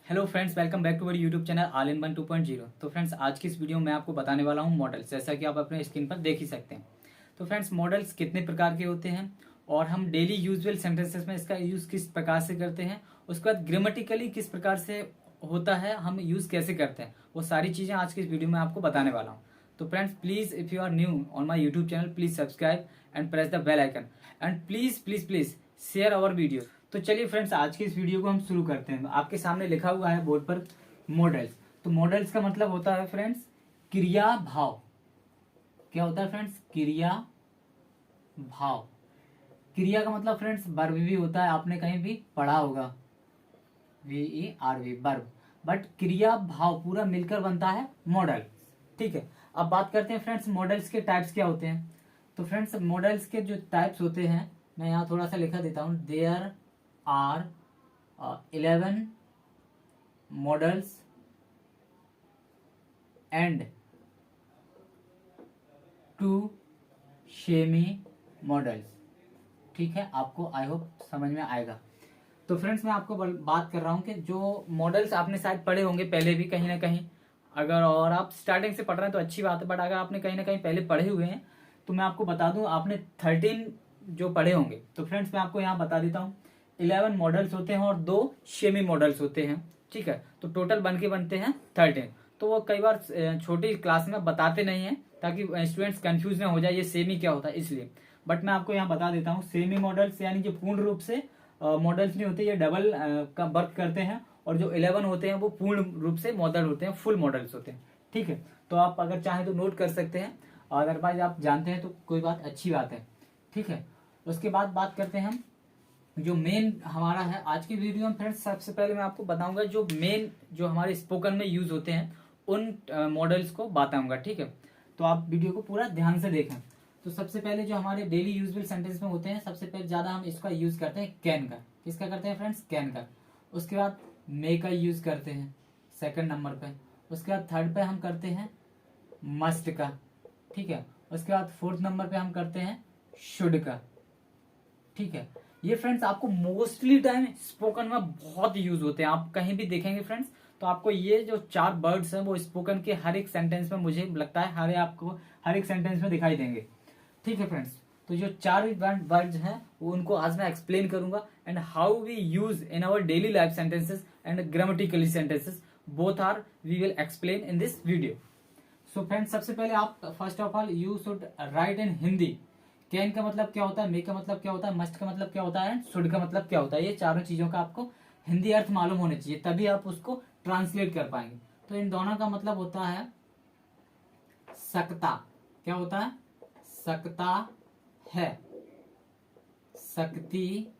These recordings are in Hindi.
Hello friends, welcome back to our YouTube channel all in one 2.0। तो फ्रेंड्स, आज की इस वीडियो में आपको बताने वाला हूँ मॉडल्स, जैसा कि आप अपने स्क्रीन पर देख ही सकते हैं। तो फ्रेंड्स, मॉडल्स कितने प्रकार के होते हैं और हम डेली यूजुअल सेंटेंसेस में इसका यूज किस प्रकार से करते हैं, उसके बाद ग्रामेटिकली किस प्रकार से होता है, हम यूज कैसे करते हैं, वो सारी चीजें आज की इस वीडियो में आपको बताने वाला हूँ। तो friends, please if you are new on my YouTube channel, please subscribe and press the bell icon and please please please share our video. तो चलिए फ्रेंड्स, आज की इस वीडियो को हम शुरू करते हैं। आपके सामने लिखा हुआ है बोर्ड पर मॉडल्स। तो मॉडल्स का मतलब होता है फ्रेंड्स क्रिया भाव। क्या होता है फ्रेंड्स? क्रिया भाव। क्रिया का मतलब फ्रेंड्स वर्ब भी होता है, आपने कहीं भी पढ़ा होगा, VERB वर्ब। बट क्रिया भाव पूरा मिलकर बनता है मॉडल। ठीक है, अब बात करते हैं फ्रेंड्स मॉडल्स के टाइप्स क्या होते हैं। तो फ्रेंड्स, मॉडल्स के जो टाइप्स होते हैं, मैं यहाँ थोड़ा सा लिखा देता हूँ। There are 11 models and 2 semi models. ठीक है, आपको आई होप समझ में आएगा। तो फ्रेंड्स, मैं आपको बात कर रहा हूँ कि जो मॉडल्स आपने शायद पढ़े होंगे पहले भी कहीं ना कहीं, अगर और आप स्टार्टिंग से पढ़ रहे हैं तो अच्छी बात है, बट अगर आपने कहीं ना कहीं पहले पढ़े हुए हैं तो मैं आपको बता दूं, आपने 13 जो पढ़े होंगे। तो फ्रेंड्स, मैं आपको यहाँ बता देता हूँ, 11 मॉडल्स होते हैं और 2 सेमी मॉडल्स होते हैं। ठीक है, तो टोटल बन के बनते हैं 13। तो वो कई बार छोटी क्लास में बताते नहीं है ताकि स्टूडेंट्स कंफ्यूज ना हो जाए ये सेमी क्या होता है, इसलिए। बट मैं आपको यहाँ बता देता हूँ, सेमी मॉडल्स यानी जो पूर्ण रूप से मॉडल्स नहीं होते, ये डबल का वर्क करते हैं, और जो 11 होते हैं वो पूर्ण रूप से मॉडल होते हैं, फुल मॉडल्स होते हैं। ठीक है, तो आप अगर चाहें तो नोट कर सकते हैं, अदरवाइज आप जानते हैं तो कोई बात, अच्छी बात है। ठीक है, उसके बाद बात करते हैं हम जो मेन हमारा है आज की वीडियो में। फ्रेंड्स, सबसे पहले मैं आपको बताऊंगा जो मेन जो हमारे स्पोकन में यूज होते हैं उन मॉडल्स को बताऊंगा। ठीक है, तो आप वीडियो को पूरा ध्यान से देखें। तो सबसे पहले जो हमारे डेली यूजुअल सेंटेंस में होते हैं, सबसे पहले ज्यादा हम इसका यूज करते हैं कैन का। किसका करते हैं फ्रेंड्स? कैन का। उसके बाद मे का यूज करते हैं सेकंड नंबर पे। उसके बाद थर्ड पे हम करते हैं मस्ट का। ठीक है, उसके बाद फोर्थ नंबर पे हम करते हैं शुड का। ठीक है, ये फ्रेंड्स आपको मोस्टली टाइम स्पोकन में बहुत यूज होते हैं। आप कहीं भी देखेंगे फ्रेंड्स, तो आपको ये जो 4 वर्ड्स हैं वो स्पोकन के हर एक सेंटेंस में, मुझे लगता है आपको हर एक सेंटेंस में दिखाई देंगे। ठीक है फ्रेंड्स, तो जो 4 वर्ड्स हैं वो उनको आज मैं एक्सप्लेन करूंगा, and how we use in our daily life sentences and grammatically sentences, both are we will explain in this video. So friends, सबसे पहले आप first of all you should write in Hindi. Can का मतलब क्या होता है, मे का मतलब क्या होता है, मस्ट का मतलब क्या होता है, शुड का मतलब क्या होता है। ये चारों चीजों का आपको हिंदी अर्थ मालूम होने चाहिए, तभी आप उसको ट्रांसलेट कर पाएंगे। तो इन दोनों का मतलब होता है सकता। क्या होता है? सकता है, सकती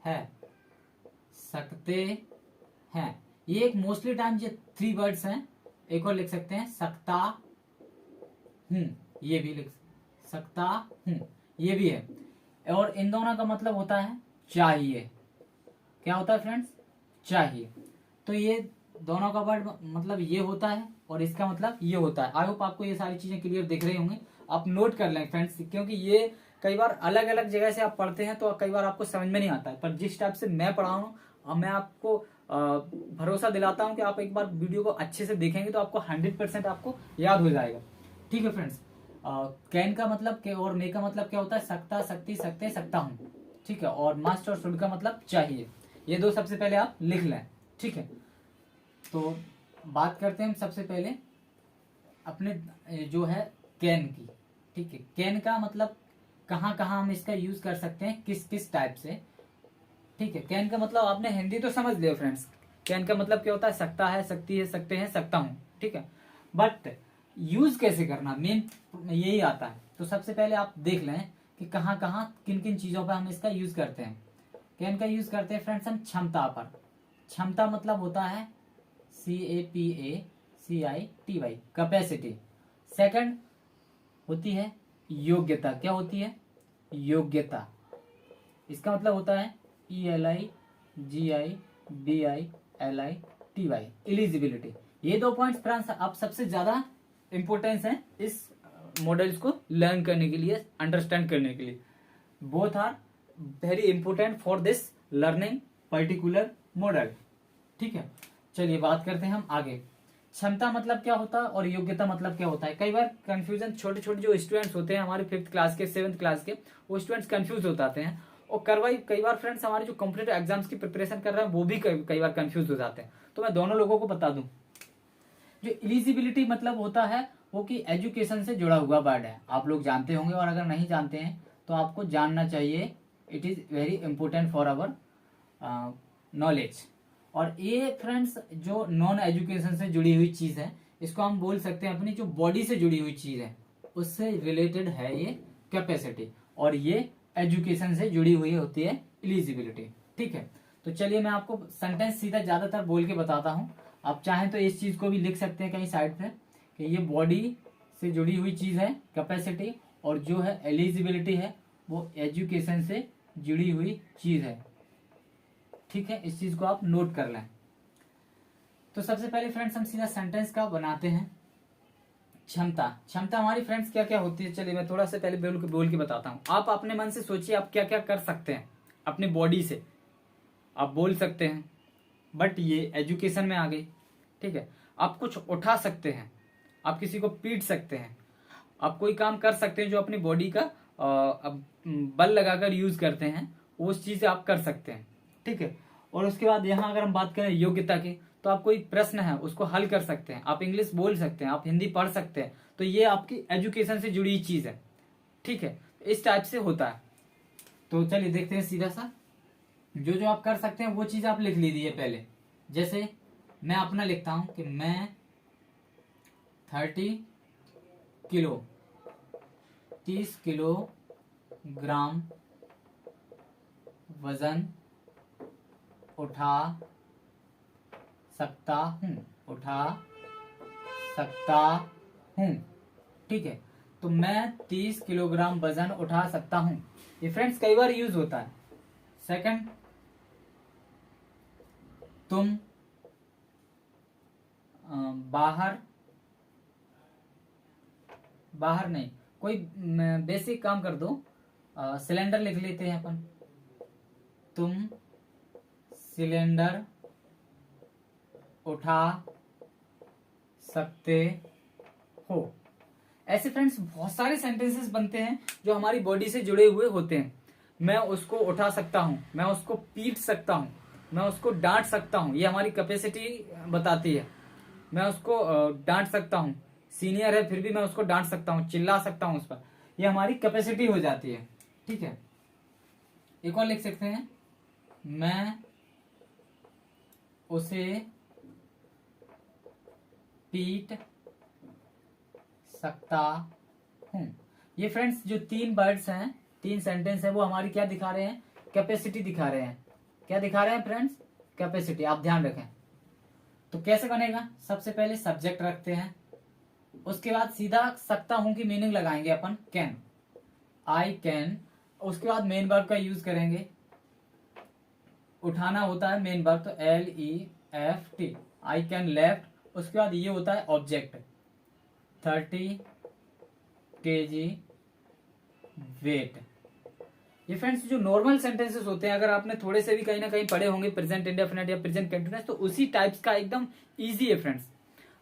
है, सकते हैं। ये एक मोस्टली टाइम ये 3 वर्ड्स हैं। एक और लिख सकते हैं सकता हूं, ये भी लिख सकता हूं, ये भी है। और इन दोनों का मतलब होता है चाहिए। क्या होता है फ्रेंड्स? चाहिए। तो ये दोनों का वर्ड मतलब ये होता है और इसका मतलब ये होता है। आई होप आपको ये सारी चीजें क्लियर दिख रही होंगी। आप नोट कर लें फ्रेंड्स, क्योंकि ये कई बार अलग अलग जगह से आप पढ़ते हैं तो कई बार आपको समझ में नहीं आता है, पर जिस टाइप से मैं पढ़ा हूँ, मैं आपको भरोसा दिलाता हूँ कि आप एक बार वीडियो को अच्छे से देखेंगे तो आपको 100% आपको याद हो जाएगा। ठीक है फ्रेंड्स, कैन का मतलब और मे का मतलब क्या होता है? सकता, सकती, सकते, सकता हूँ। ठीक है, और मस्ट और शुड का मतलब चाहिए। ये 2 सबसे पहले आप लिख लें। ठीक है, तो बात करते हैं हम सबसे पहले अपने जो है कैन की। ठीक है, कैन का मतलब कहाँ कहाँ हम इसका यूज कर सकते हैं, किस किस टाइप से। ठीक है, कैन का मतलब आपने हिंदी तो समझ लिया फ्रेंड्स। कैन का मतलब क्या होता है? सकता है, सकती है, सकते हैं, सकता हूं। ठीक है, बट यूज कैसे करना, मेन यही आता है। तो सबसे पहले आप देख लें कि कहाँ कहाँ किन किन चीजों पर हम इसका यूज करते हैं। कैन का यूज करते हैं फ्रेंड्स हम क्षमता पर। क्षमता मतलब होता है CAPACITY, कैपेसिटी। सेकंड होती है योग्यता। क्या होती है? योग्यता। इसका मतलब होता है ELIGIBILITY, एलिजिबिलिटी। ये 2 पॉइंट्स फ्रेंड्स आप सबसे ज्यादा इंपॉर्टेंस है इस मॉडल्स को लर्न करने के लिए, अंडरस्टैंड करने के लिए। Both are very important for this learning particular model. ठीक है, चलिए बात करते हैं हम आगे। क्षमता मतलब क्या होता है और योग्यता मतलब क्या होता है। कई बार कंफ्यूजन, छोटे छोटे जो स्टूडेंट्स होते हैं हमारे 5th क्लास के 7th क्लास के, वो स्टूडेंट्स कंफ्यूज हो जाते हैं। और कई बार फ्रेंड्स हमारे जो कॉम्पिटेटिव एग्जाम्स की प्रिपरेशन कर रहे हैं वो भी कई बार कंफ्यूज हो जाते हैं। तो मैं दोनों लोगों को बता दूं, जो एलिजिबिलिटी मतलब होता है वो कि एजुकेशन से जुड़ा हुआ वर्ड है, आप लोग जानते होंगे, और अगर नहीं जानते हैं तो आपको जानना चाहिए। It is very important for our knowledge. और ये फ्रेंड्स जो नॉन एजुकेशन से जुड़ी हुई चीज है, इसको हम बोल सकते हैं अपनी जो बॉडी से जुड़ी हुई चीज है उससे रिलेटेड है ये कैपेसिटी, और ये एजुकेशन से जुड़ी हुई होती है एलिजिबिलिटी। ठीक है, तो चलिए मैं आपको सेंटेंस सीधा ज्यादातर बोल के बताता हूँ। आप चाहें तो इस चीज को भी लिख सकते हैं कहीं साइड पे कि ये बॉडी से जुड़ी हुई चीज है कैपेसिटी, और जो है एलिजिबिलिटी है वो एजुकेशन से जुड़ी हुई चीज है। ठीक है, इस चीज को आप नोट कर लें। तो सबसे पहले फ्रेंड्स हम सीधा सेंटेंस का बनाते हैं। क्षमता, क्षमता हमारी फ्रेंड्स क्या क्या होती है, चलिए मैं थोड़ा सा पहले बोल के बताता हूँ। आप अपने मन से सोचिए आप क्या क्या कर सकते हैं अपनी बॉडी से। आप बोल सकते हैं, बट ये एजुकेशन में आ गई। ठीक है, आप कुछ उठा सकते हैं, आप किसी को पीट सकते हैं, आप कोई काम कर सकते हैं जो अपनी बॉडी का बल लगाकर यूज करते हैं, उस चीज आप कर सकते हैं। ठीक है, और उसके बाद यहाँ अगर हम बात करें योग्यता की, तो आप कोई प्रश्न है उसको हल कर सकते हैं, आप इंग्लिश बोल सकते हैं, आप हिंदी पढ़ सकते हैं, तो ये आपकी एजुकेशन से जुड़ी चीज है। ठीक है, इस टाइप से होता है। तो चलिए देखते हैं सीधा सा, जो जो आप कर सकते हैं वो चीज आप लिख लीजिए पहले। जैसे मैं अपना लिखता हूं कि मैं 30 किलो 30 किलोग्राम वजन उठा सकता हूं। ठीक है, तो मैं 30 किलोग्राम वजन उठा सकता हूं। ये फ्रेंड्स कई बार यूज होता है। सेकंड, तुम बाहर नहीं, कोई बेसिक काम कर दो, सिलेंडर लिख लेते हैं अपन। तुम सिलेंडर उठा सकते हो। ऐसे फ्रेंड्स बहुत सारे सेंटेंसेस बनते हैं जो हमारी बॉडी से जुड़े हुए होते हैं। मैं उसको उठा सकता हूं, मैं उसको पीट सकता हूं, मैं उसको डांट सकता हूं, ये हमारी कैपेसिटी बताती है। मैं उसको डांट सकता हूं, सीनियर है फिर भी मैं उसको डांट सकता हूं, चिल्ला सकता हूं उस पर, ये हमारी कैपेसिटी हो जाती है। ठीक है, एक और लिख सकते हैं, मैं उसे पीट सकता हूं। ये फ्रेंड्स जो 3 वर्ड्स हैं, 3 सेंटेंस है, वो हमारी क्या दिखा रहे हैं, कैपेसिटी दिखा रहे हैं। क्या दिखा रहे हैं फ्रेंड्स, कैपेसिटी, आप ध्यान रखें। तो कैसे बनेगा, सबसे पहले सब्जेक्ट रखते हैं, उसके बाद सीधा सकता हूं की मीनिंग लगाएंगे अपन, कैन, आई कैन। उसके बाद मेन वर्ब का यूज करेंगे, उठाना होता है मेन वर्ब, तो LEFT, आई कैन लेफ्ट। उसके बाद ये होता है ऑब्जेक्ट, 30 kg वेट। ये फ्रेंड्स जो नॉर्मल सेंटेंसेस होते हैं, अगर आपने थोड़े से भी कहीं ना कहीं पढ़े होंगे प्रेजेंट इंडेफिनिट या प्रेजेंट कंटीन्यूअस, तो उसी टाइप्स का एकदम इजी है फ्रेंड्स।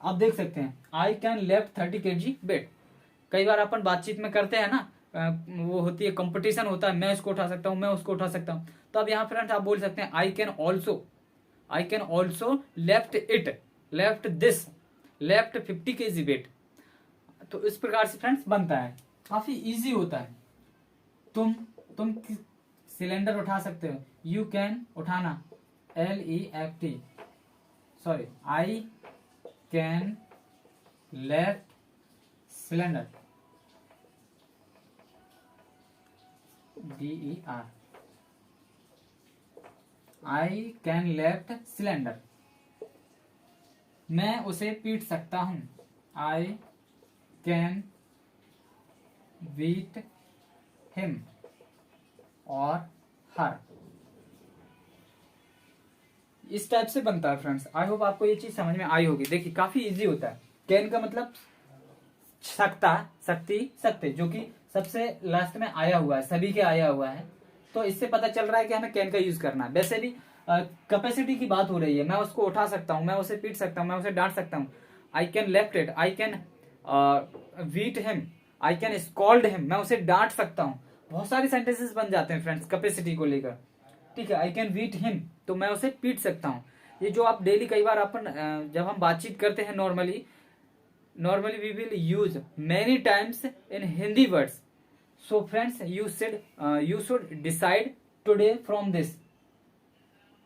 आप देख सकते हैं, I can lift 30 kg weight. कई बार अपन बातचीत में करते हैं ना, वो होती है कंपटीशन होता है, मैं इसको उठा सकता हूँ, मैं उसको उठा सकता हूँ, तो अब यहाँ फ्रेंड्स आप बोल सकते हैं I can also left this 50 kg weight. तो इस प्रकार से फ्रेंड्स बनता है, काफी इजी होता है। तुम सिलेंडर उठा सकते हो, यू कैन उठाना, LEFT, sorry, I can left cylinder, DER, I can left cylinder. मैं उसे पीट सकता हूं, आई कैन बीट हिम और हर। इस टाइप से बनता है फ्रेंड्स। आई होप आपको ये चीज समझ में आई होगी। देखिए काफी इजी होता है। कैन का मतलब सकता, सकते, जो कि सबसे लास्ट में आया हुआ है, सभी के आया हुआ है, तो इससे पता चल रहा है कि हमें कैन का यूज करना है। वैसे भी कैपेसिटी की बात हो रही है, मैं उसको उठा सकता हूँ, मैं उसे पीट सकता हूँ, मैं उसे डांट सकता हूँ। I can left it, I can wheat him, I can scold him, मैं उसे डांट सकता हूँ। बहुत सारे सेंटेंसेस बन जाते हैं फ्रेंड्स कैपेसिटी को लेकर। ठीक है, आई कैन वीट हिम, तो मैं उसे पीट सकता हूँ। ये जो आप डेली कई बार अपन जब हम बातचीत करते हैं normally we will use many times in Hindi words. So friends you should decide today from this.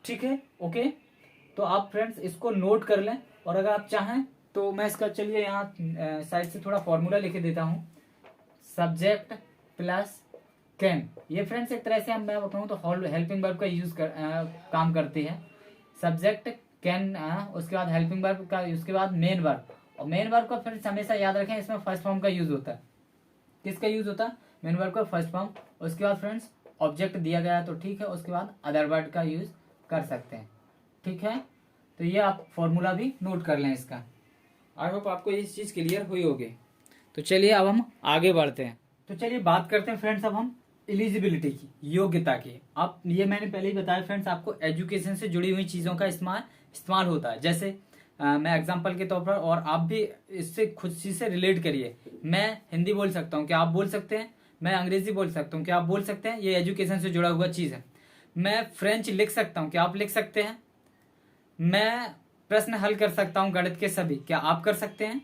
ठीक है, ओके। तो आप फ्रेंड्स इसको नोट कर लें, और अगर आप चाहें तो मैं इसका चलिए यहाँ साइड से थोड़ा फॉर्मूला लिख देता हूँ। सब्जेक्ट प्लस कैन, ये फ्रेंड्स एक तरह से हम मैं बताऊँ तो हेल्पिंग वर्ब का यूज काम करती है। सब्जेक्ट कैन, उसके बाद हेल्पिंग वर्ब का, उसके बाद मेन वर्ब। और मेन वर्ब का फ्रेंड्स हमेशा याद रखें, इसमें फर्स्ट फॉर्म का यूज होता है। किसका यूज होता है? मेन वर्ब का फर्स्ट फॉर्म। उसके बाद फ्रेंड्स ऑब्जेक्ट दिया गया है तो ठीक है, उसके बाद अदर वर्ड का यूज कर सकते हैं। ठीक है, तो ये आप फॉर्मूला भी नोट कर लें इसका। आई होप आपको ये चीज क्लियर हुई होगी। तो चलिए अब हम आगे बढ़ते हैं। तो चलिए बात करते हैं फ्रेंड्स अब हम एलिजिबिलिटी की, योग्यता की। आप ये मैंने पहले ही बताया फ्रेंड्स, आपको एजुकेशन से जुड़ी हुई चीजों का इस्तेमाल होता है। जैसे मैं एग्जांपल के तौर पर, और आप भी इससे खुद चीज से रिलेट करिए। मैं हिंदी बोल सकता हूँ, क्या आप बोल सकते हैं? मैं अंग्रेजी बोल सकता हूँ, क्या आप बोल सकते हैं? ये एजुकेशन से जुड़ा हुआ चीज है। मैं फ्रेंच लिख सकता हूँ, क्या आप लिख सकते हैं? मैं प्रश्न हल कर सकता हूँ गणित के सभी, क्या आप कर सकते हैं?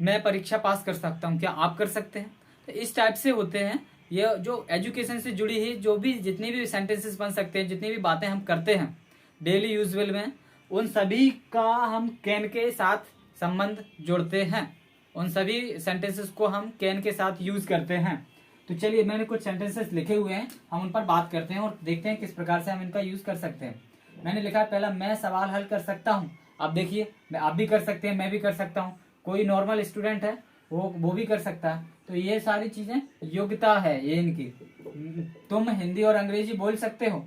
मैं परीक्षा पास कर सकता हूँ, क्या आप कर सकते हैं? तो इस टाइप से होते हैं ये जो एजुकेशन से जुड़ी है, जो भी जितनी भी सेंटेंसेस बन सकते हैं, जितनी भी बातें हम करते हैं डेली यूजुअल में, उन सभी का हम कैन के साथ संबंध जोड़ते हैं। उन सभी सेंटेंसेस को हम कैन के साथ यूज करते हैं। तो चलिए मैंने कुछ सेंटेंसेस लिखे हुए हैं, हम उन पर बात करते हैं और देखते हैं किस प्रकार से हम इनका यूज कर सकते हैं। मैंने लिखा है पहला, मैं सवाल हल कर सकता हूँ। आप देखिए, आप भी कर सकते हैं, मैं भी कर सकता हूँ, कोई नॉर्मल स्टूडेंट है वो भी कर सकता है। तो ये सारी चीजें योग्यता है ये इनकी। तुम हिंदी और अंग्रेजी बोल सकते हो,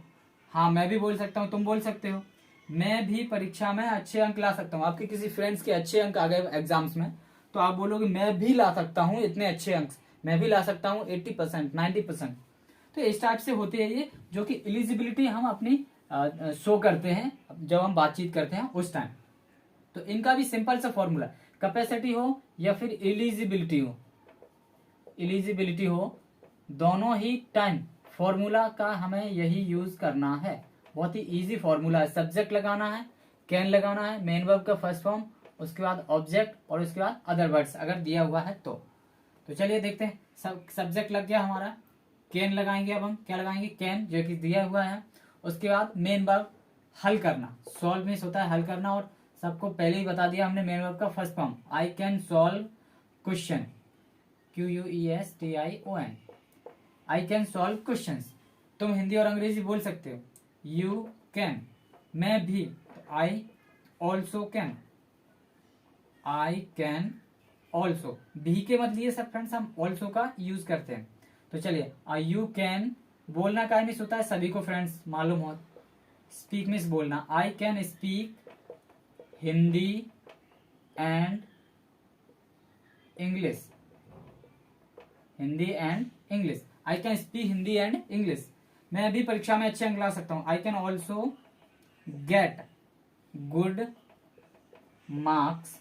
हाँ मैं भी बोल सकता हूँ, तुम बोल सकते हो। मैं भी परीक्षा में अच्छे अंक ला सकता हूँ। आपके किसी फ्रेंड्स के अच्छे अंक आ गए एग्जाम्स में, तो आप बोलोगे मैं भी ला सकता हूँ इतने अच्छे अंक, मैं भी ला सकता हूँ 80%, 90%। तो इस टाइप से होती है ये, जो कि एलिजिबिलिटी हम अपनी शो करते हैं जब हम बातचीत करते हैं उस टाइम। तो इनका भी सिंपल सा फॉर्मूला, कैपेसिटी हो या फिर एलिजिबिलिटी हो, दोनों ही टाइम फॉर्मूला का हमें यही यूज करना है। बहुत ही इजी फॉर्मूला है। सब्जेक्ट लगाना है, कैन लगाना है, मेन वर्ब का फर्स्ट फॉर्म, उसके बाद ऑब्जेक्ट, और उसके बाद अदर वर्ड्स अगर दिया हुआ है तो चलिए देखते हैं। सब्जेक्ट लग गया हमारा, कैन लगाएंगे। अब हम क्या लगाएंगे? कैन, जो कि दिया हुआ है। उसके बाद मेन वर्ब हल करना, सॉल्व मीन्स होता है हल करना, और सबको पहले ही बता दिया हमने मेन वर्ब का first form, I can solve question, QUESTION, I can solve questions. तुम हिंदी और अंग्रेजी बोल सकते हो, यू कैन। मैं भी, I also can, I can also. भी के मतलब सब फ्रेंड्स हम ऑल्सो का यूज करते हैं। तो चलिए, यू कैन बोलना का मिस होता है सभी को फ्रेंड्स मालूम हो, स्पीक मिस बोलना। I can speak Hindi and English, Hindi and English, I can speak Hindi and English. मैं भी परीक्षा में अच्छे अंक ला सकता हूं, आई can also get good marks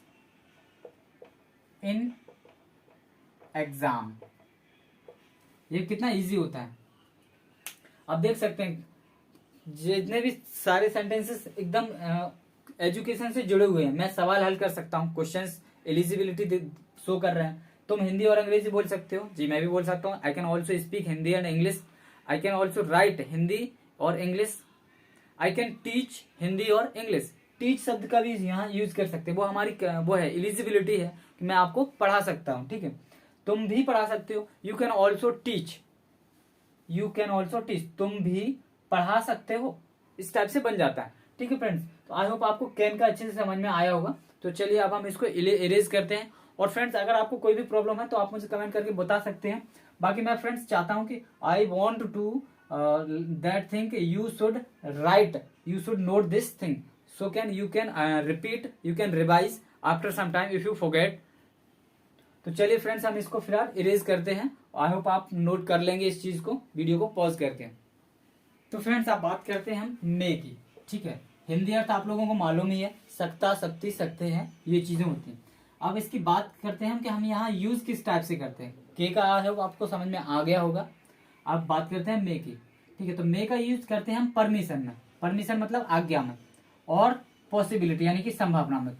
in exam. ये कितना इजी होता है, आप देख सकते हैं। जितने भी सारे सेंटेंसेस एकदम एजुकेशन से जुड़े हुए हैं। मैं सवाल हल कर सकता हूँ, क्वेश्चंस एलिजिबिलिटी शो कर रहे हैं। तुम हिंदी और अंग्रेजी बोल सकते हो, जी मैं भी बोल सकता हूँ। I can also speak Hindi and English, I can also write Hindi और English, I can teach Hindi और इंग्लिश। टीच शब्द का भी यहाँ यूज कर सकते हैं, वो हमारी वो है एलिजिबिलिटी है कि मैं आपको पढ़ा सकता हूँ। ठीक है, तुम भी पढ़ा सकते हो, you can also teach, you can also teach, तुम भी पढ़ा सकते हो। इस टाइप से बन जाता है। ठीक है फ्रेंड्स, तो आई होप आपको कैन का अच्छे से समझ में आया होगा। तो चलिए अब हम इसको इरेज करते हैं। और फ्रेंड्स अगर आपको कोई भी प्रॉब्लम है तो आप मुझे कमेंट करके बता सकते हैं। बाकी मैं फ्रेंड्स चाहता हूं कि I want to that thing you should write, you should note this thing, so can you can repeat, you can revise after some time if you forget. तो चलिए फ्रेंड्स हम इसको फिलहाल इरेज करते हैं। आई होप आप नोट कर लेंगे इस चीज को वीडियो को पॉज करके। तो फ्रेंड्स आप बात करते हैं हम मे की। ठीक है। हिंदी अर्थ आप लोगों को मालूम ही है, सकता, सकती, सकते हैं, ये चीजें होती हैं। अब इसकी बात करते हैं हम कि हम यहाँ यूज किस टाइप से करते हैं। के का है वो आपको समझ में आ गया होगा। अब बात करते हैं मे की, ठीक है। तो मे का यूज करते हैं हम परमिशन में। परमिशन मतलब आज्ञा में, और पॉसिबिलिटी यानी कि संभावना में।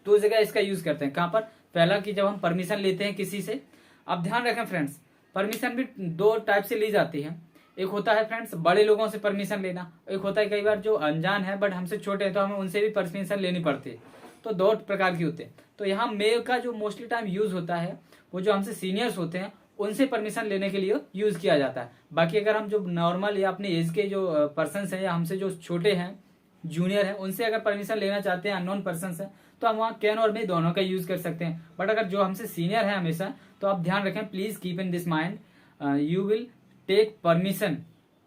दो जगह इसका यूज करते हैं। कहाँ पर? पहला कि जब हम परमिशन लेते हैं किसी से। अब ध्यान रखें फ्रेंड्स, परमिशन भी दो टाइप से ली जाती है। एक होता है फ्रेंड्स बड़े लोगों से परमिशन लेना, एक होता है कई बार जो अनजान है बट हमसे छोटे हैं तो हमें उनसे भी परमिशन लेनी पड़ती है। तो दो प्रकार की होते हैं। तो यहाँ मे का जो मोस्टली टाइम यूज होता है वो जो हमसे सीनियर्स होते हैं उनसे परमिशन लेने के लिए यूज किया जाता है। बाकी अगर हम जो नॉर्मल या अपने एज के जो पर्सन हैं या हमसे जो छोटे हैं, जूनियर है, उनसे अगर परमिशन लेना चाहते हैं, अननोन पर्सन है, तो हम वहाँ कैन और मे दोनों का यूज कर सकते हैं। बट अगर जो हमसे सीनियर है हमेशा, तो आप ध्यान रखें, please keep in this mind, you will take permission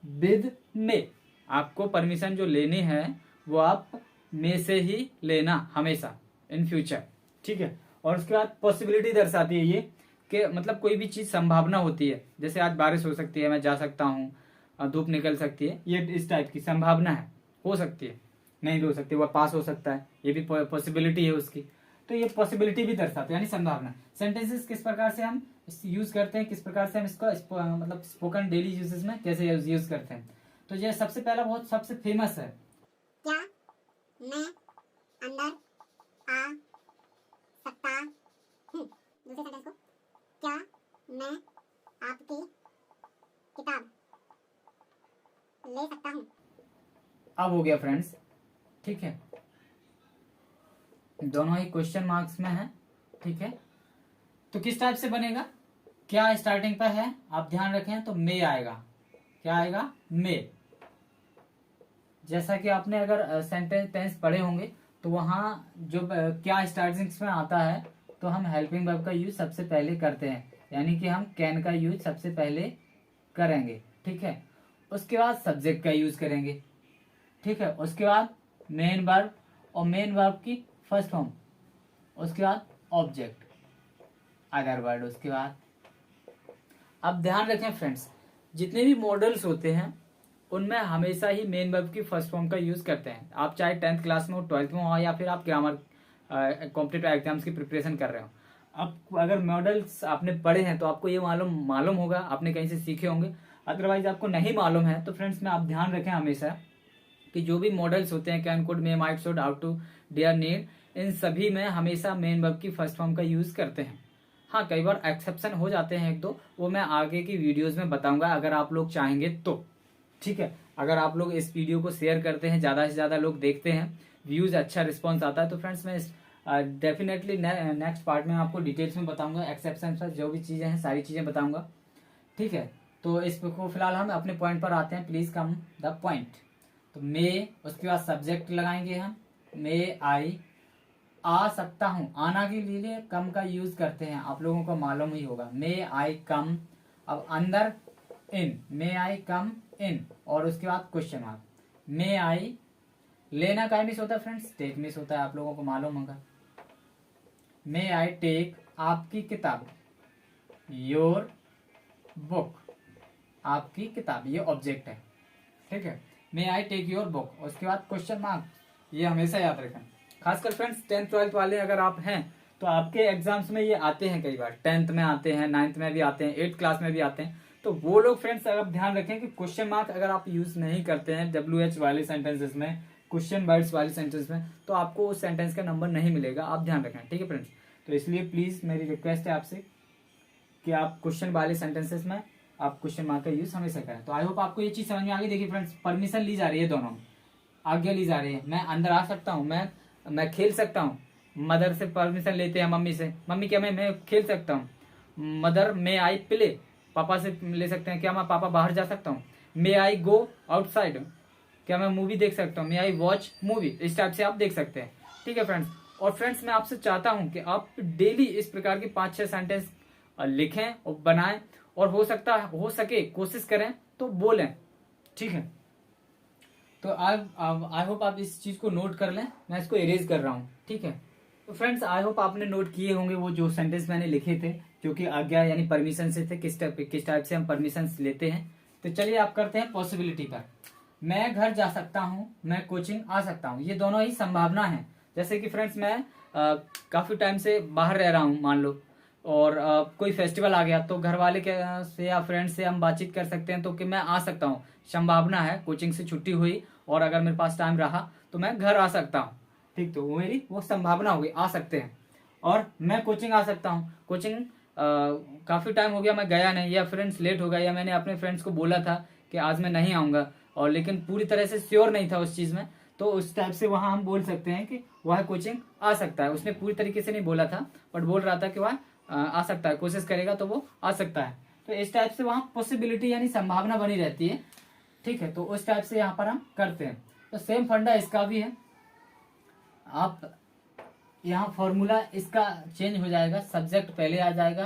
with may. आपको परमिशन जो लेनी है वो आप मे से ही लेना हमेशा इन फ्यूचर, ठीक है। और उसके बाद पॉसिबिलिटी दर्शाती है ये कि मतलब कोई भी चीज संभावना होती है, जैसे आज बारिश हो सकती है, मैं जा सकता हूँ, धूप निकल सकती है, ये इस टाइप की संभावना है। हो सकती है, नहीं भी हो सकती, वह पास हो सकता है, ये भी पॉसिबिलिटी है उसकी। तो ये पॉसिबिलिटी भी दर्शाते हैं यानी संभावना। सेंटेंसेस किस प्रकार से हम यूज करते हैं, किस प्रकार से हम इसको मतलब स्पोकन डेली यूजेस में कैसे यूज करते हैं। तो ये सबसे पहला बहुत सबसे फेमस है, क्या मैं अंदर आ सकता हूँ। दूसरे सेंटेंस को, क्या मैं आपकी किताब ले सकता हूँ। अब हो गया फ्रेंड्स, ठीक है। दोनों ही क्वेश्चन मार्क्स में है, ठीक है। तो किस टाइप से बनेगा, क्या स्टार्टिंग पर है, आप ध्यान रखें, तो मे आएगा। क्या आएगा? मे। जैसा कि आपने अगर सेंटेंस टेंस पढ़े होंगे तो वहां जो क्या स्टार्टिंग में आता है तो हम हेल्पिंग वर्ब का यूज सबसे पहले करते हैं, यानी कि हम कैन का यूज सबसे पहले करेंगे, ठीक है। उसके बाद सब्जेक्ट का यूज करेंगे, ठीक है। उसके बाद मेन वर्ब, और मेन वर्ब की फर्स्ट फॉर्म, उसके बाद ऑब्जेक्ट, अदर वर्ड उसके बाद। अब ध्यान रखें फ्रेंड्स, जितने भी मॉडल्स होते हैं उनमें हमेशा ही मेन वर्ब की फर्स्ट फॉर्म का यूज करते हैं। आप चाहे 10th क्लास में हो, 12th में हो, या फिर आप ग्रामर कॉम्पिटिटिव एग्जाम्स की प्रिपरेशन कर रहे हो। अब अगर मॉडल्स आपने पढ़े हैं तो आपको ये मालूम होगा, आपने कहीं से सीखे होंगे। अदरवाइज आपको नहीं मालूम है तो फ्रेंड्स में आप ध्यान रखें हमेशा कि जो भी मॉडल्स होते हैं, can, could, may, might, should, ought to, dare, need, इन सभी में हमेशा मेन वर्ब की फर्स्ट फॉर्म का यूज करते हैं। हाँ, कई बार एक्सेप्शन हो जाते हैं एक दो, वो मैं आगे की वीडियोस में बताऊंगा अगर आप लोग चाहेंगे तो, ठीक है। अगर आप लोग इस वीडियो को शेयर करते हैं, ज्यादा से ज्यादा लोग देखते हैं, व्यूज अच्छा रिस्पॉन्स आता है, तो फ्रेंड्स मैं डेफिनेटली नेक्स्ट पार्ट में आपको डिटेल्स में बताऊंगा, एक्सेप्शन पर जो भी चीजें हैं सारी चीजें बताऊंगा, ठीक है। तो इसको फिलहाल हम अपने पॉइंट पर आते हैं, प्लीज कम द पॉइंट। तो मे, उसके बाद सब्जेक्ट लगाएंगे हम, मे आई, आ सकता हूं, आना के लिए कम का यूज करते हैं, आप लोगों को मालूम ही होगा, मे आई कम। अब अंदर इन, मे आई कम इन, और उसके बाद क्वेश्चन मार्क, मे आई, लेना का मिस होता है फ्रेंड्स, टेक मिस होता है, आप लोगों को मालूम होगा। मे आई टेक आपकी किताब, योर बुक, आपकी किताब, ये ऑब्जेक्ट है, ठीक है। मे आई टेक योर बुक, उसके बाद क्वेश्चन मार्क, ये हमेशा याद रखें। खासकर फ्रेंड्स 10th 12th वाले अगर आप हैं तो आपके एग्जाम्स में ये आते हैं, कई बार 10th में आते हैं, 9th में भी आते हैं, 8th क्लास में भी आते हैं। तो वो लोग फ्रेंड्स अगर ध्यान रखें कि क्वेश्चन मार्क अगर आप यूज नहीं करते हैं WH वाले सेंटेंसेस में, क्वेश्चन वर्ड्स वाले सेंटेंस में, तो आपको उस सेंटेंस का नंबर नहीं मिलेगा, आप ध्यान रखें, ठीक है फ्रेंड्स। तो इसलिए प्लीज मेरी रिक्वेस्ट है आपसे कि आप क्वेश्चन वाले सेंटेंसेस में आप क्वेश्चन मार्क का यूज हमेशा करें। तो आई होप आपको ये चीज समझ में आ गई। देखिए फ्रेंड्स, परमिशन ली जा रही है, दोनों आज्ञा ली जा रही है। मैं अंदर आ सकता हूँ, मैं खेल सकता हूँ। मदर से परमिशन लेते हैं, मम्मी से, मम्मी क्या मैं खेल सकता हूँ। मदर मे आई प्ले, पापा से ले सकते हैं, क्या मैं पापा बाहर जा सकता हूँ। मे आई गो आउटसाइड, क्या मैं मूवी देख सकता हूँ। मे आई वॉच मूवी, इस टाइप से आप देख सकते हैं, ठीक है फ्रेंड्स। और फ्रेंड्स मैं आपसे चाहता हूँ कि आप डेली इस प्रकार के 5-6 सेंटेंस लिखें और बनाएं, और हो सके कोशिश करें तो बोलें, ठीक है। तो आई होप आप इस चीज को नोट कर लें, मैं इसको इरेज कर रहा हूँ, ठीक है। तो फ्रेंड्स आई होप आपने नोट किए होंगे वो जो सेंटेंस मैंने लिखे थे, जो कि आज्ञा यानी परमिशन से थे, किस टाइप से हम परमिशन लेते हैं। तो चलिए आप करते हैं पॉसिबिलिटी पर। मैं घर जा सकता हूँ, मैं कोचिंग आ सकता हूँ। ये दोनों ही संभावना है। जैसे कि फ्रेंड्स मैं काफी टाइम से बाहर रह रहा हूँ मान लो, और कोई फेस्टिवल आ गया तो घर वाले के से या फ्रेंड से हम बातचीत कर सकते हैं, तो कि मैं आ सकता हूँ। संभावना है, कोचिंग से छुट्टी हुई और अगर मेरे पास टाइम रहा तो मैं घर आ सकता हूँ। ठीक, तो वो मेरी वो संभावना हो गई, आ सकते हैं। और मैं कोचिंग आ सकता हूँ, कोचिंग काफी टाइम हो गया मैं गया नहीं, या फ्रेंड्स लेट हो गया, या मैंने अपने फ्रेंड्स को बोला था कि आज मैं नहीं आऊंगा, और लेकिन पूरी तरह से श्योर नहीं था उस चीज में, तो उस टाइप से वहां हम बोल सकते हैं कि वह कोचिंग आ सकता है। उसने पूरी तरीके से नहीं बोला था, बट बोल रहा था कि वह आ सकता है, कोशिश करेगा तो वो आ सकता है। तो इस टाइप से वहां पॉसिबिलिटी यानी संभावना बनी रहती है। ठीक है, तो उस टाइप से यहाँ पर हम करते हैं। तो सेम फंडा इसका भी है। आप यहाँ फॉर्मूला इसका चेंज हो जाएगा, सब्जेक्ट पहले आ जाएगा,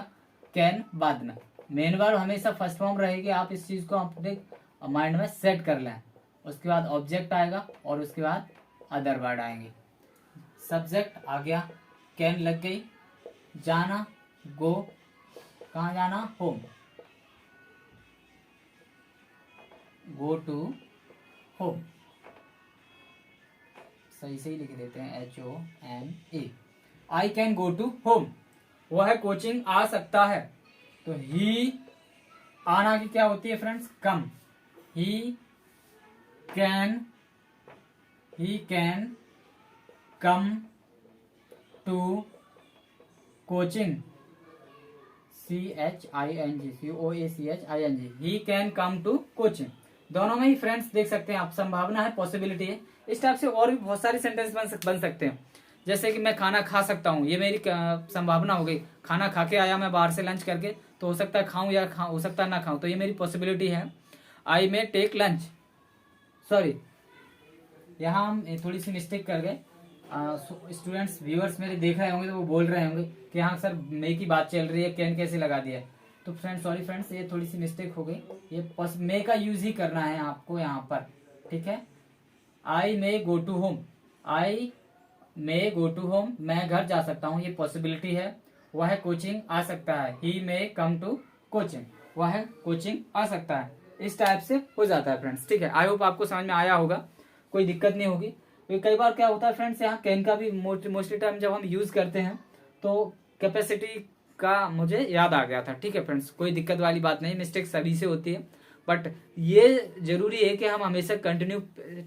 कैन बाद में। मेन वर्ब हमेशा फर्स्ट फॉर्म रहेगी, आप इस चीज को अपने माइंड में सेट कर लें। उसके बाद ऑब्जेक्ट आएगा और उसके बाद अदर वर्ड आएंगे। सब्जेक्ट आ गया, कैन लग गई, जाना गो, कहाँ जाना, होम, गो टू होम, सही से ही लिख देते हैं, HOME। I can go to home, वह कोचिंग आ सकता है। तो ही आना की क्या होती है friends, come. He can come to coaching, CHING, he can come to coaching. दोनों में ही फ्रेंड्स देख सकते हैं आप, संभावना है, पॉसिबिलिटी है। इस टाइप से और भी बहुत सारी सेंटेंस बन सकते हैं। जैसे कि मैं खाना खा सकता हूँ, ये मेरी संभावना हो गई। खाना खा के आया मैं बाहर से लंच करके, तो हो सकता है खाऊं या हो सकता है ना खाऊं, तो ये मेरी पॉसिबिलिटी है। I may take lunch, sorry यहाँ हम थोड़ी सी मिस्टेक कर गए। स्टूडेंट्स व्यूअर्स मेरे देख रहे होंगे तो वो बोल रहे होंगे कि हाँ सर मे की बात चल रही है, कैन कैसे लगा दिया। तो फ्रेंड्स सॉरी फ्रेंड्स, ये थोड़ी सी मिस्टेक हो गई। ये मे का यूज ही करना है आपको यहाँ पर। ठीक है, I may go to home, I may go to home, मैं घर जा सकता हूँ, ये पॉसिबिलिटी है। वह कोचिंग आ सकता है, ही मे कम टू कोचिंग, वह कोचिंग आ सकता है। इस टाइप से हो जाता है फ्रेंड्स। ठीक है, आई होप आपको समझ में आया होगा, कोई दिक्कत नहीं होगी। तो कई बार क्या होता है फ्रेंड्स, यहाँ कैन का भी मोस्टली टाइम जब हम यूज करते हैं तो कैपेसिटी का मुझे याद आ गया था। ठीक है फ्रेंड्स, कोई दिक्कत वाली बात नहीं, मिस्टेक सभी से होती है, बट ये जरूरी है कि हम हमेशा कंटिन्यू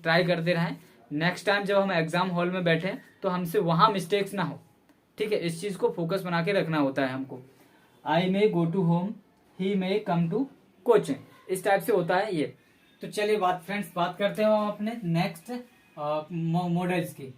ट्राई करते रहें। नेक्स्ट टाइम जब हम एग्जाम हॉल में बैठे तो हमसे वहां मिस्टेक्स ना हो। ठीक है, इस चीज को फोकस बना के रखना होता है हमको। I may go to home, he may come to coaching, इस टाइप से होता है ये। तो चलिए बात करते हैं हम अपने नेक्स्ट मॉडल्स की।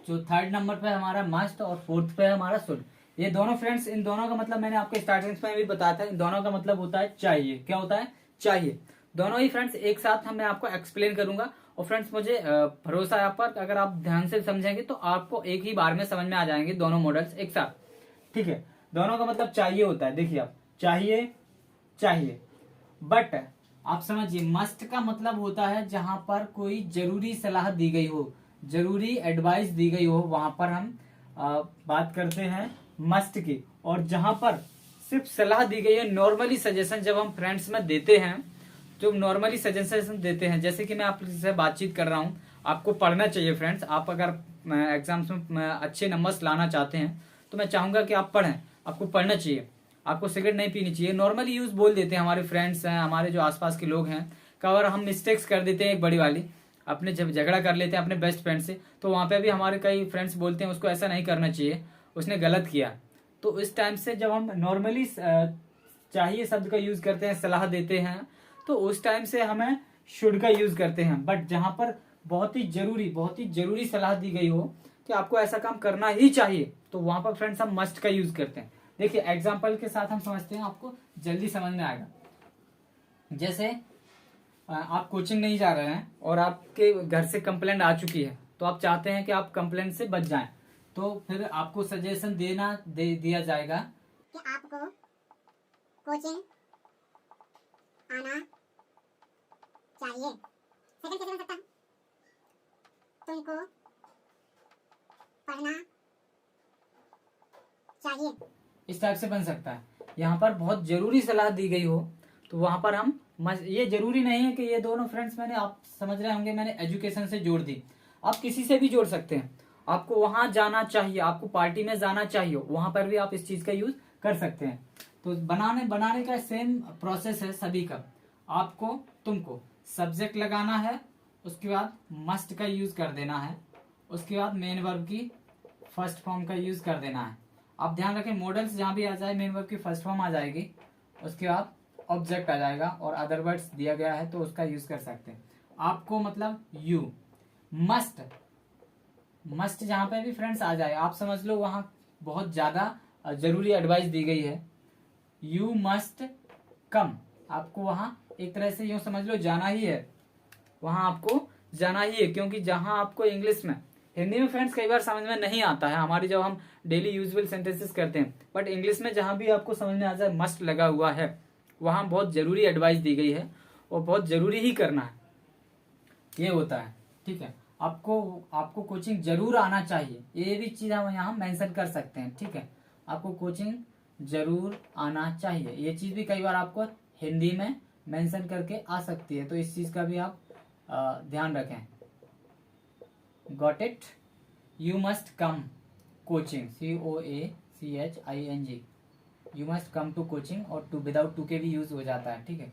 जो थर्ड नंबर पे हमारा मस्ट और फोर्थ पे हमारा शुड। ये दोनों फ्रेंड्स, इन दोनों का मतलब मैंने आपके स्टार्टिंग में भी बताया था, इन दोनों का मतलब होता है चाहिए। क्या होता है, चाहिए। दोनों ही फ्रेंड्स एक साथ मैं आपको एक्सप्लेन करूंगा। और फ्रेंड्स मुझे भरोसा है आप पर, अगर आप ध्यान से समझेंगे तो आपको एक ही बार में समझ में आ जाएंगे दोनों मॉडल्स एक साथ। ठीक है, दोनों का मतलब चाहिए होता है। देखिए आप, चाहिए, बट आप समझिए मस्ट का मतलब होता है जहां पर कोई जरूरी सलाह दी गई हो, जरूरी एडवाइस दी गई हो, वहां पर हम बात करते हैं मस्ट की। और जहां पर सिर्फ सलाह दी गई है, नॉर्मली सजेशन जब हम फ्रेंड्स में देते हैं, जो नॉर्मली सजेशन देते हैं, जैसे कि मैं आपसे बातचीत कर रहा हूं, आपको पढ़ना चाहिए फ्रेंड्स। आप अगर एग्जाम्स में अच्छे नंबर्स लाना चाहते हैं तो मैं चाहूंगा कि आप पढ़ें, आपको पढ़ना चाहिए, आपको सिगरेट नहीं पीनी चाहिए। नॉर्मली यूज बोल देते हैं हमारे फ्रेंड्स हैं, हमारे जो आसपास के लोग हैं, कवर हम मिस्टेक्स कर देते हैं एक बड़ी वाली, अपने जब झगड़ा कर लेते हैं अपने बेस्ट फ्रेंड से, तो वहां पे भी हमारे कई फ्रेंड्स बोलते हैं उसको ऐसा नहीं करना चाहिए, उसने गलत किया। तो इस टाइम से जब हम नॉर्मली चाहिए शब्द का यूज करते हैं, सलाह देते हैं, तो उस टाइम से हमें शुड का यूज करते हैं। बट जहां पर बहुत ही जरूरी सलाह दी गई हो कि आपको ऐसा काम करना ही चाहिए, तो वहां पर फ्रेंड्स हम मस्ट का यूज करते हैं। देखिए एग्जाम्पल के साथ हम समझते हैं, आपको जल्दी समझ में आएगा। जैसे आप कोचिंग नहीं जा रहे हैं और आपके घर से कंप्लेंट आ चुकी है, तो आप चाहते हैं कि आप कंप्लेंट से बच जाएं, तो फिर आपको सजेशन दिया जाएगा कि आपको कोचिंग आना चाहिए। सेकंड कैसे बन सकता है, तुमको पढ़ना चाहिए। इस टाइप से बन सकता है। यहाँ पर बहुत जरूरी सलाह दी गई हो तो वहां पर हम ये जरूरी नहीं है कि ये दोनों फ्रेंड्स मैंने, आप समझ रहे होंगे, मैंने एजुकेशन से जोड़ दी। आप किसी से भी जोड़ सकते हैं। आपको वहां जाना चाहिए, आपको पार्टी में जाना चाहिए, वहां पर भी आप इस चीज का यूज कर सकते हैं। तो बनाने का सेम प्रोसेस है सभी का। आपको तुमको सब्जेक्ट लगाना है, उसके बाद मस्ट का यूज कर देना है, उसके बाद मेन वर्ब की फर्स्ट फॉर्म का यूज कर देना है। आप ध्यान रखें, मॉडल्स जहां भी आ जाए मेन वर्ब की फर्स्ट फॉर्म आ जाएगी, उसके बाद ऑब्जेक्ट आ जाएगा और अदर वर्ड्स दिया गया है तो उसका यूज कर सकते हैं। आपको मतलब यू मस्ट जहां पे भी फ्रेंड्स आ जाए, आप समझ लो वहां बहुत ज्यादा जरूरी एडवाइस दी गई है। यू मस्ट कम, आपको वहां एक तरह से यूं समझ लो जाना ही है, वहां आपको जाना ही है। क्योंकि जहां आपको इंग्लिश में, हिंदी में फ्रेंड्स कई बार समझ में नहीं आता है हमारी, जब हम डेली यूजुअल सेंटेंसेस करते हैं, बट इंग्लिश में जहां भी आपको समझ में आ जाए मस्ट लगा हुआ है, वहां बहुत जरूरी एडवाइस दी गई है और बहुत जरूरी ही करना है, ये होता है। ठीक है, आपको कोचिंग जरूर आना चाहिए, ये भी चीज हम यहाँ मेंशन कर सकते हैं। ठीक है, आपको कोचिंग जरूर आना चाहिए, ये चीज भी कई बार आपको हिंदी में मेंशन करके आ सकती है, तो इस चीज का भी आप ध्यान रखें। Got it? You must come coaching, COACHING, you must come to coaching, और टू विदाउट टू के भी यूज हो जाता है। ठीक है,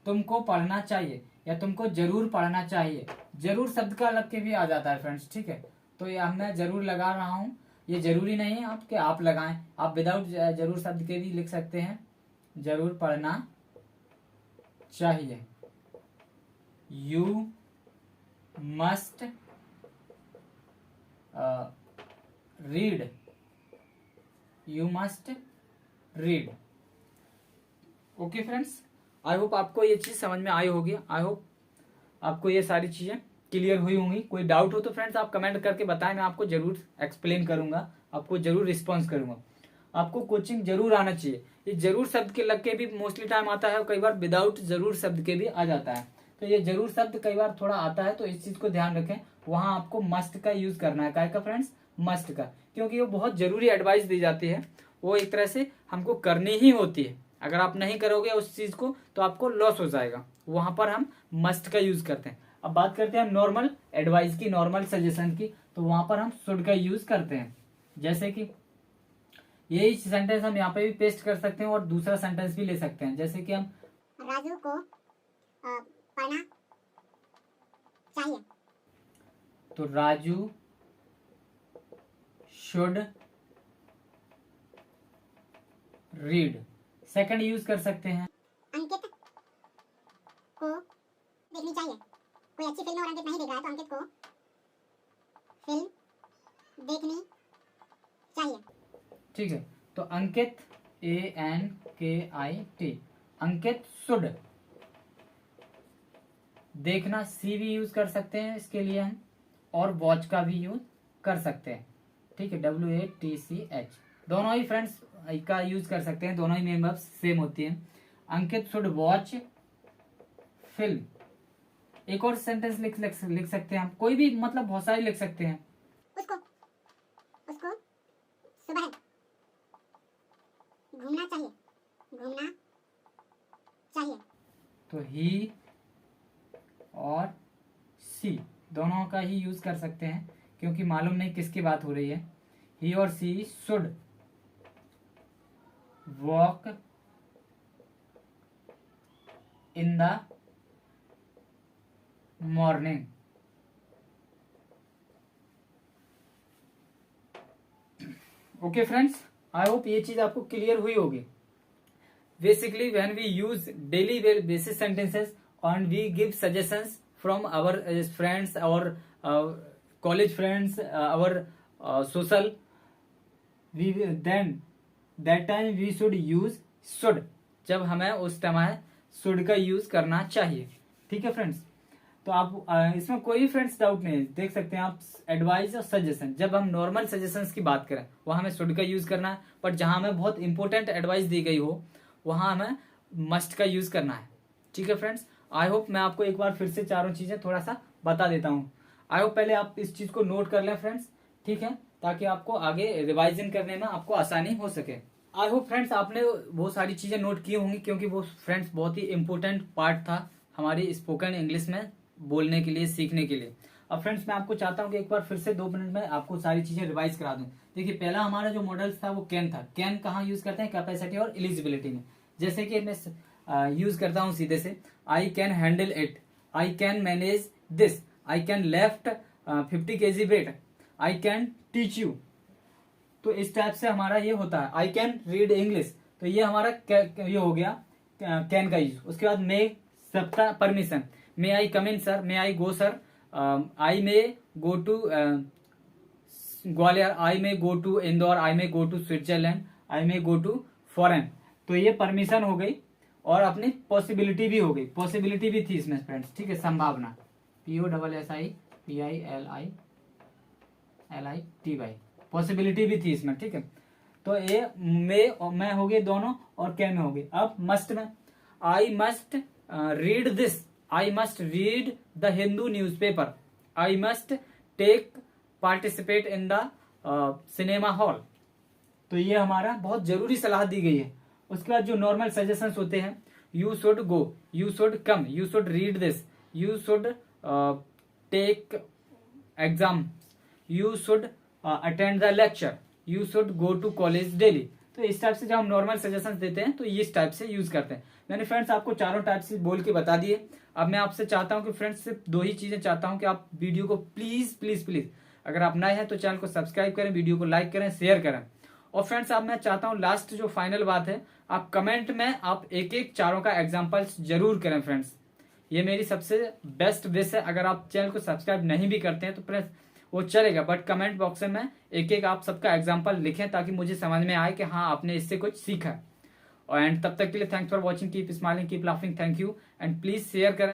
तुमको पढ़ना चाहिए या तुमको जरूर पढ़ना चाहिए, जरूर शब्द का लग के भी आ जाता है फ्रेंड्स। ठीक है, तो ये मैं जरूर लगा रहा हूं, ये जरूरी नहीं है आप कि आप लगाएं, आप विदाउट जरूर शब्द के भी लिख सकते हैं। जरूर पढ़ना चाहिए, you must read, you must read. Okay friends, I hope आपको ये चीज समझ में आई होगी, आई होप आपको ये सारी चीजें क्लियर हुई होंगी। कोई डाउट हो तो फ्रेंड्स आप कमेंट करके बताएं, मैं आपको जरूर एक्सप्लेन करूंगा, आपको जरूर रिस्पॉन्स करूंगा। आपको कोचिंग जरूर आना चाहिए, ये जरूर शब्द के लग के भी मोस्टली टाइम आता है, और कई बार विदाउट जरूर शब्द के भी आ जाता है। तो ये जरूर शब्द कई बार थोड़ा आता है, तो इस चीज को ध्यान रखें। वहां आपको मस्ट का यूज करना है, काय का फ्रेंड्स? मस्ट का, क्योंकि वो बहुत जरूरी एडवाइस दी जाती है, वो एक तरह से हमको करनी ही होती है। अगर आप नहीं करोगे उस चीज को तो आपको लॉस हो जाएगा, वहां पर हम मस्ट का यूज करते हैं। अब बात करते हैं हम नॉर्मल एडवाइस की, नॉर्मल सजेशन की, तो वहां पर हम शुड का यूज करते हैं। जैसे कि यही सेंटेंस हम यहाँ पे भी पेस्ट कर सकते हैं और दूसरा सेंटेंस भी ले सकते हैं, जैसे कि हम राजू को पढ़ना चाहिए, तो Raju should read. Second use कर सकते हैं, अंकित को देखनी चाहिए, कोई अच्छी फिल्म और अंकित नहीं देख रहा है तो अंकित को फिल्म देखनी चाहिए। ठीक है, तो अंकित ANKIT, अंकित शुड देखना, सी भी यूज कर सकते हैं इसके लिए हम, और वॉच का भी यूज कर सकते हैं। ठीक है, WATCH, दोनों ही फ्रेंड्स का यूज कर सकते हैं, दोनों ही मेन वर्ब्स सेम होती हैं। अंकित शुड वॉच फिल्म। एक और सेंटेंस लिख सकते हैं हम, कोई भी, मतलब बहुत सारी लिख सकते हैं। उसको सुबह घूमना चाहिए, तो ही और सी दोनों का ही यूज कर सकते हैं, क्योंकि मालूम नहीं किसकी बात हो रही है। ही और she should walk in the morning. Okay friends, I hope ये चीज आपको क्लियर हुई होगी। Basically when we use daily basis sentences and we give suggestions from our friends, our college friends, our social, we then that time we should use should, जब हमें उस समय should का यूज करना चाहिए। ठीक है फ्रेंड्स, तो आप इसमें कोई फ्रेंड्स डाउट नहीं है, देख सकते हैं आप। एडवाइस और सजेशन, जब हम नॉर्मल सजेशंस की बात करें वहां हमें शुड का यूज करना है, बट जहां हमें बहुत इंपॉर्टेंट एडवाइस दी गई हो वहां हमें मस्ट का यूज करना है। ठीक है फ्रेंड्स, आई होप मैं आपको एक बार फिर से चारों चीजें थोड़ा सा बता देता हूँ। आई होप पहले आप इस चीज को नोट कर लें फ्रेंड्स, ठीक है, ताकि आपको आगे रिवाइजन करने में आपको आसानी हो सके। आई होप फ्रेंड्स आपने वो सारी चीजें नोट की होंगी, क्योंकि वो फ्रेंड्स बहुत ही इंपॉर्टेंट पार्ट था हमारी स्पोकन इंग्लिश में बोलने के लिए, सीखने के लिए। अब फ्रेंड्स मैं आपको चाहता हूँ कि एक बार फिर से 2 मिनट में आपको सारी चीजें रिवाइज करा दूं। देखिए पहला हमारा जो मॉडल्स था वो कैन था। कैन कहाँ यूज करते हैं? कैपेसिटी और एलिजिबिलिटी में। जैसे कि मैं यूज करता हूँ सीधे से, I can handle it, I can manage this, I can left 50 kg weight, I can teach you. तो इस टाइप से हमारा ये होता है। आई कैन रीड इंग्लिश, तो ये हमारा ये हो गया कैन का यूज। उसके बाद मे, सबका permission, may I come in sir, may I go sir, I may go to Gwalior, I may go to Indore, I may go to Switzerland, I may go to foreign. तो ये परमिशन हो गई और अपनी पॉसिबिलिटी भी हो गई। पॉसिबिलिटी भी थी इसमें फ्रेंड्स, ठीक है, संभावना, POSSIPILITY, पॉसिबिलिटी भी थी इसमें, ठीक है। तो ये मे और मैं हो गए दोनों, और कैन में हो गई। अब मस्ट में, I must read this, I must read the Hindu newspaper, I must take participate in the cinema hall. तो ये हमारा बहुत जरूरी सलाह दी गई है। उसके बाद जो नॉर्मल सजेशंस होते हैं, you should go, you should come, you should read this, you should take exam, you should attend the lecture, you should go to college daily. तो इस टाइप से जब हम नॉर्मल सजेशंस देते हैं तो ये इस टाइप से यूज करते हैं। मैंने फ्रेंड्स आपको चारों टाइप से बोल के बता दिए। अब मैं आपसे चाहता हूं कि फ्रेंड्स सिर्फ 2 ही चीजें चाहता हूं कि आप वीडियो को प्लीज प्लीज प्लीज, अगर आप नए हैं तो चैनल को सब्सक्राइब करें, वीडियो को लाइक करें, शेयर करें। और फ्रेंड्स अब मैं चाहता हूं लास्ट जो फाइनल बात है, आप कमेंट में आप एक एक चारों का एग्जाम्पल्स जरूर करें फ्रेंड्स। ये मेरी सबसे बेस्ट विश है। अगर आप चैनल को सब्सक्राइब नहीं भी करते हैं तो फ्रेंड्स वो चलेगा, बट कमेंट बॉक्स में एक एक आप सबका एग्जाम्पल लिखें ताकि मुझे समझ में आए कि हाँ आपने इससे कुछ सीखा। और एंड तब तक के लिए thanks for watching, keep smiling, keep laughing, thank you, and please share करें।